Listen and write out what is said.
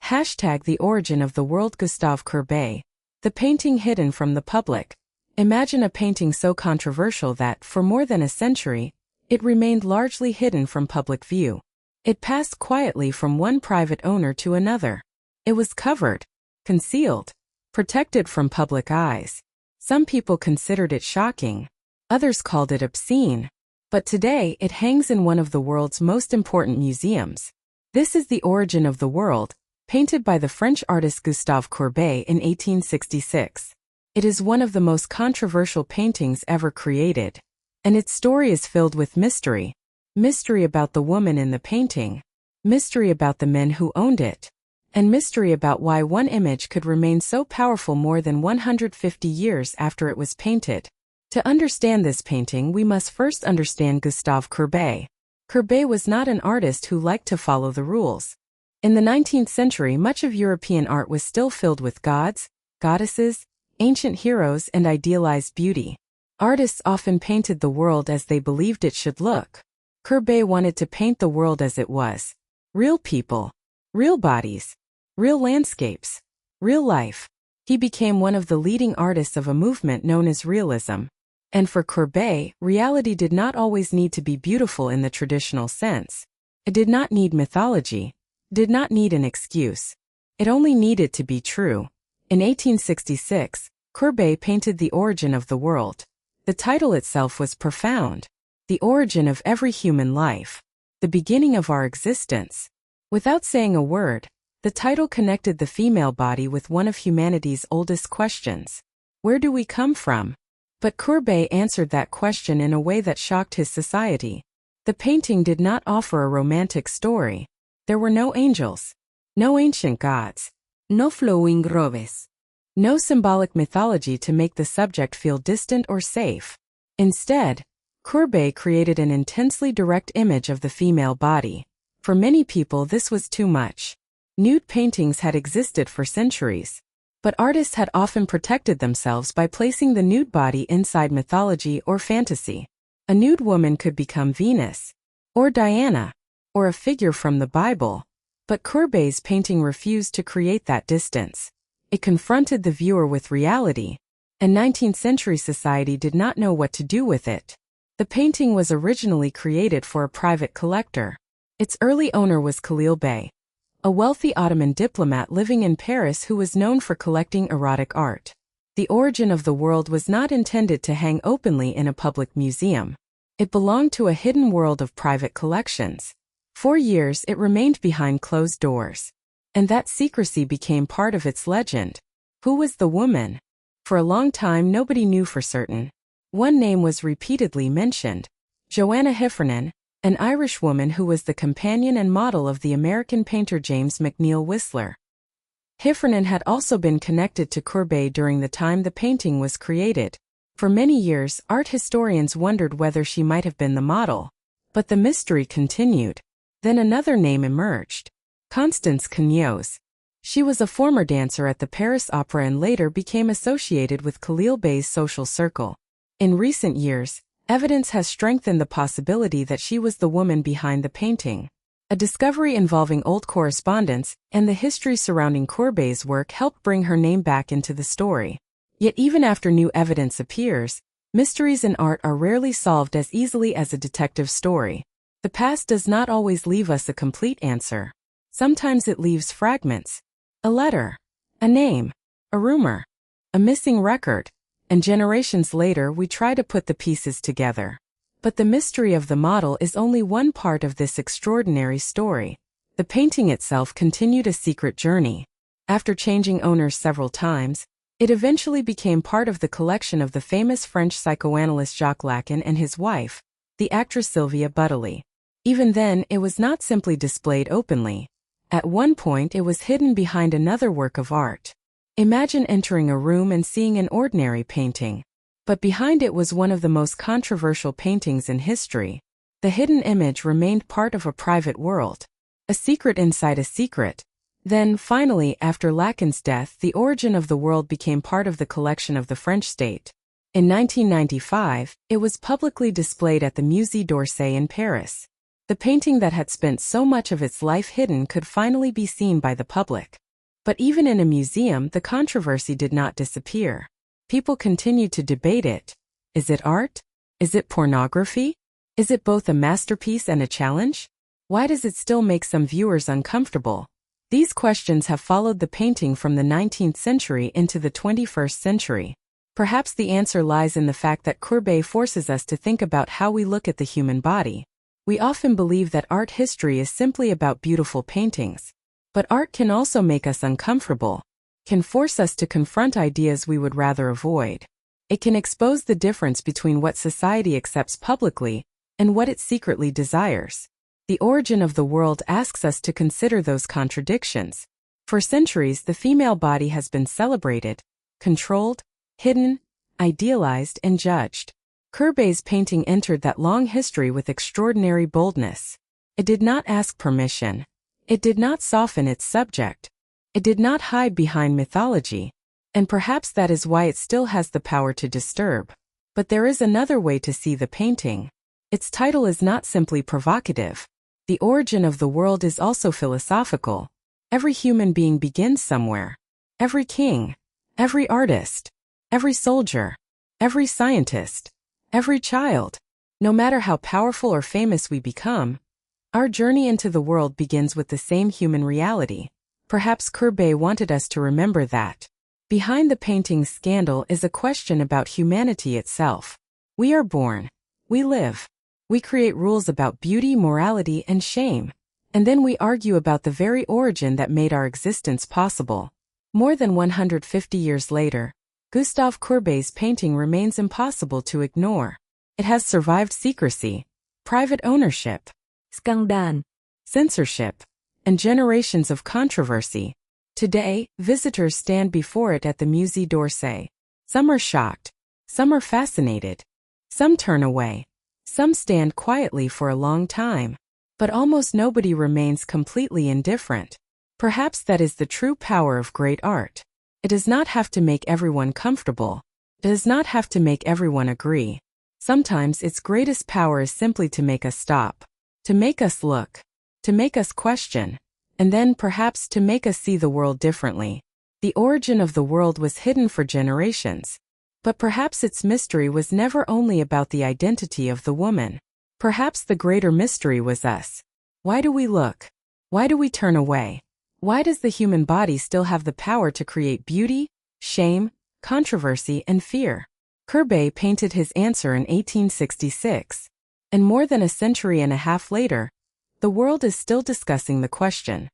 The origin of the world. Gustave Courbet. The painting hidden from the public. Imagine a painting so controversial that, for more than a century, it remained largely hidden from public view. It passed quietly from one private owner to another. It was covered, concealed, protected from public eyes. Some people considered it shocking. Others called it obscene. But today it hangs in one of the world's most important museums. This is The Origin of the World, painted by the French artist Gustave Courbet in 1866. It is one of the most controversial paintings ever created. And its story is filled with mystery. Mystery about the woman in the painting. Mystery about the men who owned it. And mystery about why one image could remain so powerful more than 150 years after it was painted. To understand this painting, we must first understand Gustave Courbet. Courbet was not an artist who liked to follow the rules. In the 19th century, much of European art was still filled with gods, goddesses, ancient heroes, and idealized beauty. Artists often painted the world as they believed it should look. Courbet wanted to paint the world as it was. Real people, real bodies, real landscapes, real life. He became one of the leading artists of a movement known as realism. And for Courbet, reality did not always need to be beautiful in the traditional sense. It did not need mythology, did not need an excuse. It only needed to be true. In 1866, Courbet painted The Origin of the World. The title itself was profound. The origin of every human life. The beginning of our existence. Without saying a word, the title connected the female body with one of humanity's oldest questions. Where do we come from? But Courbet answered that question in a way that shocked his society. The painting did not offer a romantic story. There were no angels, no ancient gods, no flowing robes, no symbolic mythology to make the subject feel distant or safe. Instead, Courbet created an intensely direct image of the female body. For many people, this was too much. Nude paintings had existed for centuries. But artists had often protected themselves by placing the nude body inside mythology or fantasy. A nude woman could become Venus, or Diana, or a figure from the Bible. But Courbet's painting refused to create that distance. It confronted the viewer with reality, and 19th century society did not know what to do with it. The painting was originally created for a private collector. Its early owner was Khalil Bey, a wealthy Ottoman diplomat living in Paris who was known for collecting erotic art. The Origin of the World was not intended to hang openly in a public museum. It belonged to a hidden world of private collections. For years it remained behind closed doors. And that secrecy became part of its legend. Who was the woman? For a long time nobody knew for certain. One name was repeatedly mentioned: Joanna Heffernan, an Irish woman who was the companion and model of the American painter James McNeill Whistler. Heffernan had also been connected to Courbet during the time the painting was created. For many years, art historians wondered whether she might have been the model. But the mystery continued. Then another name emerged: Constance Cagnoz. She was a former dancer at the Paris Opera and later became associated with Khalil Bey's social circle. In recent years, evidence has strengthened the possibility that she was the woman behind the painting. A discovery involving old correspondence and the history surrounding Courbet's work helped bring her name back into the story. Yet even after new evidence appears, mysteries in art are rarely solved as easily as a detective story. The past does not always leave us a complete answer. Sometimes it leaves fragments. A letter, a name, a rumor, a missing record. And generations later we try to put the pieces together. But the mystery of the model is only one part of this extraordinary story. The painting itself continued a secret journey. After changing owners several times, it eventually became part of the collection of the famous French psychoanalyst Jacques Lacan and his wife, the actress Sylvia Butterly. Even then, it was not simply displayed openly. At one point it was hidden behind another work of art. Imagine entering a room and seeing an ordinary painting. But behind it was one of the most controversial paintings in history. The hidden image remained part of a private world. A secret inside a secret. Then, finally, after Lacan's death, The Origin of the World became part of the collection of the French state. In 1995, it was publicly displayed at the Musée d'Orsay in Paris. The painting that had spent so much of its life hidden could finally be seen by the public. But even in a museum, the controversy did not disappear. People continued to debate it. Is it art? Is it pornography? Is it both a masterpiece and a challenge? Why does it still make some viewers uncomfortable? These questions have followed the painting from the 19th century into the 21st century. Perhaps the answer lies in the fact that Courbet forces us to think about how we look at the human body. We often believe that art history is simply about beautiful paintings. But art can also make us uncomfortable, can force us to confront ideas we would rather avoid. It can expose the difference between what society accepts publicly and what it secretly desires. The origin of the world asks us to consider those contradictions. For centuries, the female body has been celebrated, controlled, hidden, idealized, and judged. Courbet's painting entered that long history with extraordinary boldness. It did not ask permission. It did not soften its subject. It did not hide behind mythology. And perhaps that is why it still has the power to disturb. But there is another way to see the painting. Its title is not simply provocative. The origin of the world is also philosophical. Every human being begins somewhere. Every king, every artist, every soldier, every scientist, every child. No matter how powerful or famous we become, our journey into the world begins with the same human reality. Perhaps Courbet wanted us to remember that. Behind the painting's scandal is a question about humanity itself. We are born. We live. We create rules about beauty, morality, and shame. And then we argue about the very origin that made our existence possible. More than 150 years later, Gustave Courbet's painting remains impossible to ignore. It has survived secrecy, private ownership, scandale, censorship, and generations of controversy. Today, visitors stand before it at the Musée d'Orsay. Some are shocked, some are fascinated, some turn away. Some stand quietly for a long time, but almost nobody remains completely indifferent. Perhaps that is the true power of great art. It does not have to make everyone comfortable. It does not have to make everyone agree. Sometimes its greatest power is simply to make us stop, to make us look, to make us question, and then perhaps to make us see the world differently. The origin of the world was hidden for generations. But perhaps its mystery was never only about the identity of the woman. Perhaps the greater mystery was us. Why do we look? Why do we turn away? Why does the human body still have the power to create beauty, shame, controversy, and fear? Courbet painted his answer in 1866. And more than a century and a half later, the world is still discussing the question.